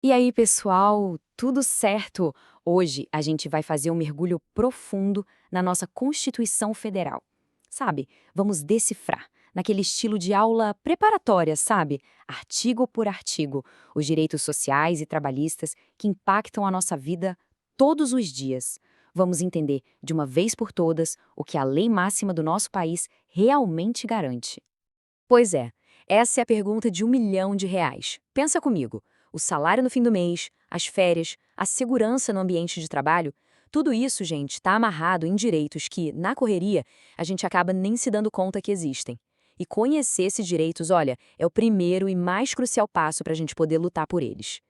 E aí, pessoal, tudo certo? Hoje a gente vai fazer um mergulho profundo na nossa Constituição Federal. Sabe? Vamos decifrar, naquele estilo de aula preparatória, sabe? Artigo por artigo, os direitos sociais e trabalhistas que impactam a nossa vida todos os dias. Vamos entender, de uma vez por todas, o que a lei máxima do nosso país realmente garante. Pois é, essa é a pergunta de R$ 1 milhão. Pensa comigo, o salário no fim do mês, as férias, a segurança no ambiente de trabalho, tudo isso, gente, está amarrado em direitos que, na correria, a gente acaba nem se dando conta que existem. E conhecer esses direitos, olha, é o primeiro e mais crucial passo para a gente poder lutar por eles.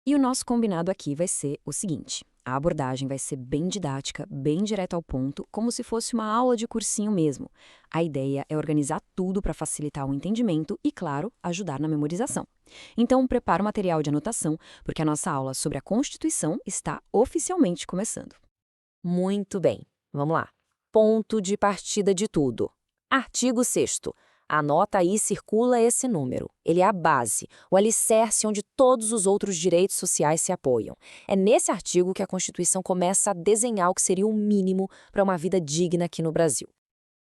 E o nosso combinado aqui vai ser o seguinte: a abordagem vai ser bem didática, bem direto ao ponto, como se fosse uma aula de cursinho mesmo. A ideia é organizar tudo para facilitar o entendimento e, claro, ajudar na memorização. Então, prepara o material de anotação, porque a nossa aula sobre a Constituição está oficialmente começando. Muito bem, vamos lá. Ponto de partida de tudo. Artigo 6º. Anota aí e circula esse número. Ele é a base, o alicerce onde todos os outros direitos sociais se apoiam. É nesse artigo que a Constituição começa a desenhar o que seria o mínimo para uma vida digna aqui no Brasil.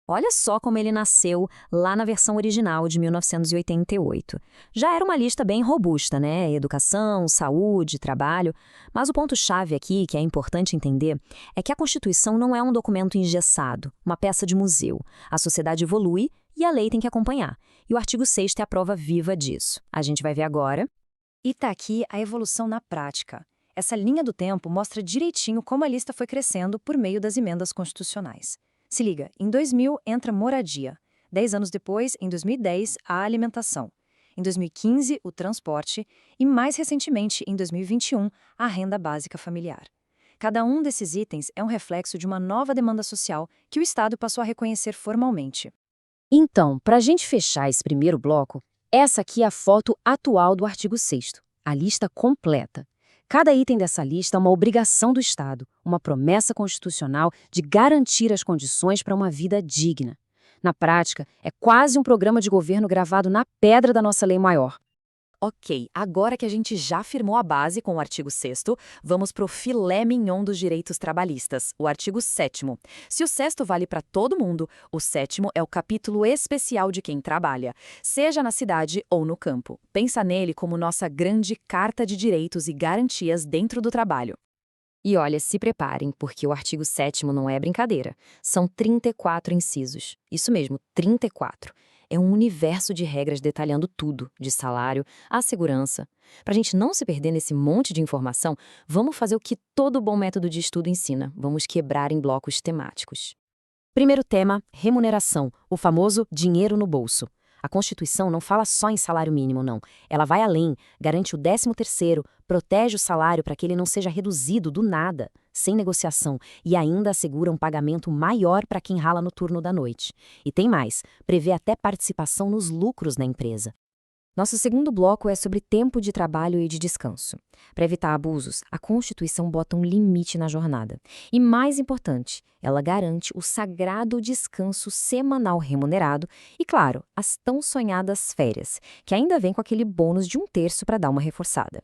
Olha só como ele nasceu lá na versão original de 1988. Já era uma lista bem robusta, né? Educação, saúde, trabalho. Mas o ponto-chave aqui, que é importante entender, é que a Constituição não é um documento engessado, uma peça de museu. A sociedade evolui e a lei tem que acompanhar. E o artigo 6º é a prova viva disso. A gente vai ver agora. E tá aqui a evolução na prática. Essa linha do tempo mostra direitinho como a lista foi crescendo por meio das emendas constitucionais. Se liga, em 2000 entra moradia. 10 anos depois, em 2010, a alimentação. Em 2015, o transporte. E mais recentemente, em 2021, a renda básica familiar. Cada um desses itens é um reflexo de uma nova demanda social que o Estado passou a reconhecer formalmente. Então, para a gente fechar esse primeiro bloco, essa aqui é a foto atual do artigo 6º, a lista completa. Cada item dessa lista é uma obrigação do Estado, uma promessa constitucional de garantir as condições para uma vida digna. Na prática, é quase um programa de governo gravado na pedra da nossa lei maior. Ok, agora que a gente já firmou a base com o artigo 6º, vamos pro filé mignon dos direitos trabalhistas, o artigo 7º. Se o 6º vale para todo mundo, o 7º é o capítulo especial de quem trabalha, seja na cidade ou no campo. Pensa nele como nossa grande carta de direitos e garantias dentro do trabalho. E olha, se preparem, porque o artigo 7º não é brincadeira. São 34 incisos. Isso mesmo, 34. É um universo de regras detalhando tudo, de salário à segurança. Para a gente não se perder nesse monte de informação, vamos fazer o que todo bom método de estudo ensina. Vamos quebrar em blocos temáticos. Primeiro tema, remuneração, o famoso dinheiro no bolso. A Constituição não fala só em salário mínimo, não. Ela vai além, garante o 13º, protege o salário para que ele não seja reduzido do nada, sem negociação, e ainda assegura um pagamento maior para quem rala no turno da noite. E tem mais, prevê até participação nos lucros da empresa. Nosso segundo bloco é sobre tempo de trabalho e de descanso. Para evitar abusos, a Constituição bota um limite na jornada. E mais importante, ela garante o sagrado descanso semanal remunerado e, claro, as tão sonhadas férias, que ainda vem com aquele bônus de 1/3 para dar uma reforçada.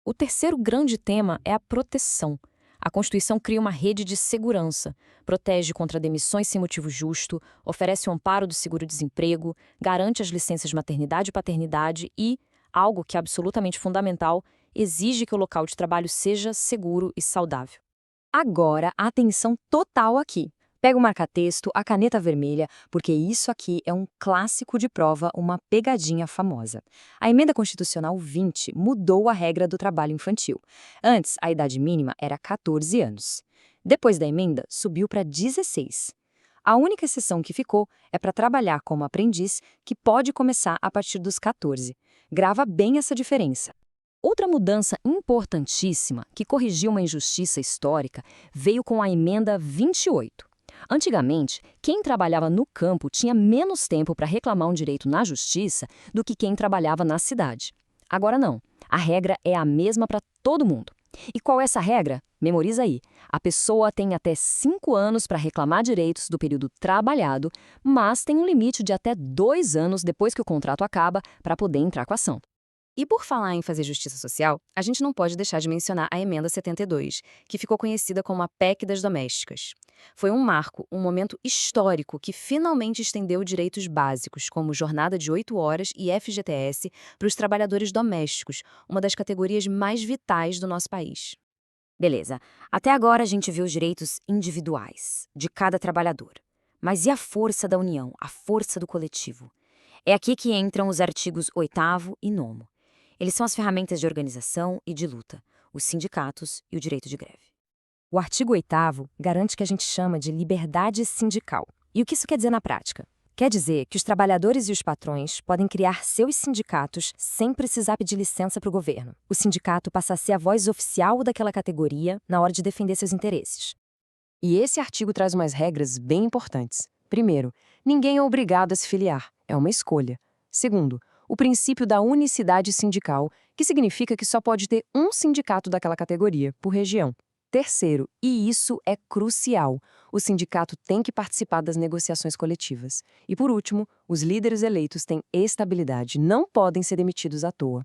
O terceiro grande tema é a proteção. A Constituição cria uma rede de segurança, protege contra demissões sem motivo justo, oferece o amparo do seguro-desemprego, garante as licenças de maternidade e paternidade e, algo que é absolutamente fundamental, exige que o local de trabalho seja seguro e saudável. Agora, atenção total aqui. Pega o marca-texto, a caneta vermelha, porque isso aqui é um clássico de prova, uma pegadinha famosa. A Emenda Constitucional 20 mudou a regra do trabalho infantil. Antes, a idade mínima era 14 anos. Depois da emenda, subiu para 16. A única exceção que ficou é para trabalhar como aprendiz, que pode começar a partir dos 14. Grava bem essa diferença. Outra mudança importantíssima, que corrigiu uma injustiça histórica, veio com a Emenda 28. Antigamente, quem trabalhava no campo tinha menos tempo para reclamar um direito na justiça do que quem trabalhava na cidade. Agora não. A regra é a mesma para todo mundo. E qual é essa regra? Memoriza aí. A pessoa tem até 5 anos para reclamar direitos do período trabalhado, mas tem um limite de até 2 anos depois que o contrato acaba para poder entrar com a ação. E por falar em fazer justiça social, a gente não pode deixar de mencionar a Emenda 72, que ficou conhecida como a PEC das Domésticas. Foi um marco, um momento histórico que finalmente estendeu direitos básicos, como jornada de 8 horas e FGTS, para os trabalhadores domésticos, uma das categorias mais vitais do nosso país. Beleza, até agora a gente viu os direitos individuais, de cada trabalhador. Mas e a força da união, a força do coletivo? É aqui que entram os artigos 8º e 9º. Eles são as ferramentas de organização e de luta, os sindicatos e o direito de greve. O artigo 8º garante o que a gente chama de liberdade sindical. E o que isso quer dizer na prática? Quer dizer que os trabalhadores e os patrões podem criar seus sindicatos sem precisar pedir licença para o governo. O sindicato passa a ser a voz oficial daquela categoria na hora de defender seus interesses. E esse artigo traz umas regras bem importantes. Primeiro, ninguém é obrigado a se filiar, é uma escolha. Segundo, o princípio da unicidade sindical, que significa que só pode ter um sindicato daquela categoria, por região. Terceiro, e isso é crucial, o sindicato tem que participar das negociações coletivas. E por último, os líderes eleitos têm estabilidade, não podem ser demitidos à toa.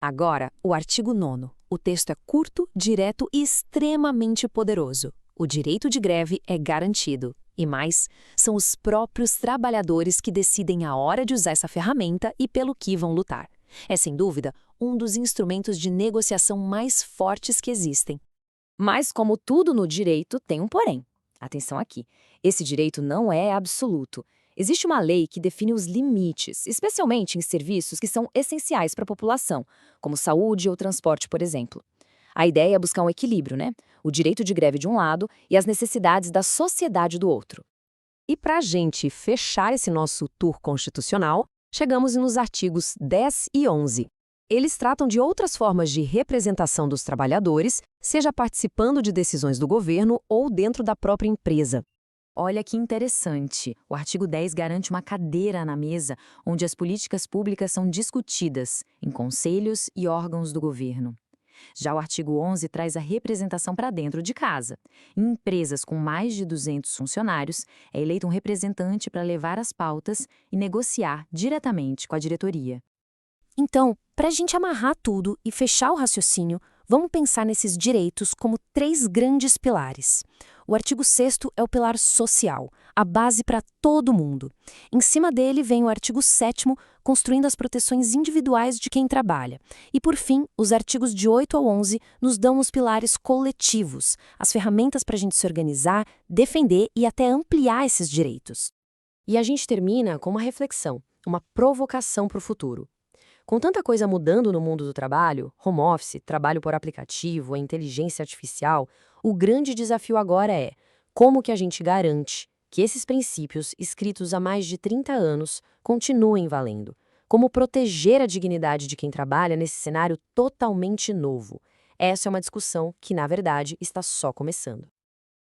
Agora, o artigo 9º. O texto é curto, direto e extremamente poderoso. O direito de greve é garantido. E mais, são os próprios trabalhadores que decidem a hora de usar essa ferramenta e pelo que vão lutar. É, sem dúvida, um dos instrumentos de negociação mais fortes que existem. Mas, como tudo no direito, tem um porém. Atenção aqui, esse direito não é absoluto. Existe uma lei que define os limites, especialmente em serviços que são essenciais para a população, como saúde ou transporte, por exemplo. A ideia é buscar um equilíbrio, né? O direito de greve de um lado e as necessidades da sociedade do outro. E para a gente fechar esse nosso tour constitucional, chegamos nos artigos 10 e 11. Eles tratam de outras formas de representação dos trabalhadores, seja participando de decisões do governo ou dentro da própria empresa. Olha que interessante. O artigo 10 garante uma cadeira na mesa onde as políticas públicas são discutidas, em conselhos e órgãos do governo. Já o artigo 11 traz a representação para dentro de casa. Em empresas com mais de 200 funcionários, é eleito um representante para levar as pautas e negociar diretamente com a diretoria. Então, para a gente amarrar tudo e fechar o raciocínio, vamos pensar nesses direitos como 3 grandes pilares. O artigo 6º é o pilar social, a base para todo mundo. Em cima dele vem o artigo 7º, construindo as proteções individuais de quem trabalha. E, por fim, os artigos de 8 ao 11 nos dão os pilares coletivos, as ferramentas para a gente se organizar, defender e até ampliar esses direitos. E a gente termina com uma reflexão, uma provocação para o futuro. Com tanta coisa mudando no mundo do trabalho, home office, trabalho por aplicativo, a inteligência artificial, o grande desafio agora é como que a gente garante que esses princípios, escritos há mais de 30 anos, continuem valendo. Como proteger a dignidade de quem trabalha nesse cenário totalmente novo. Essa é uma discussão que, na verdade, está só começando.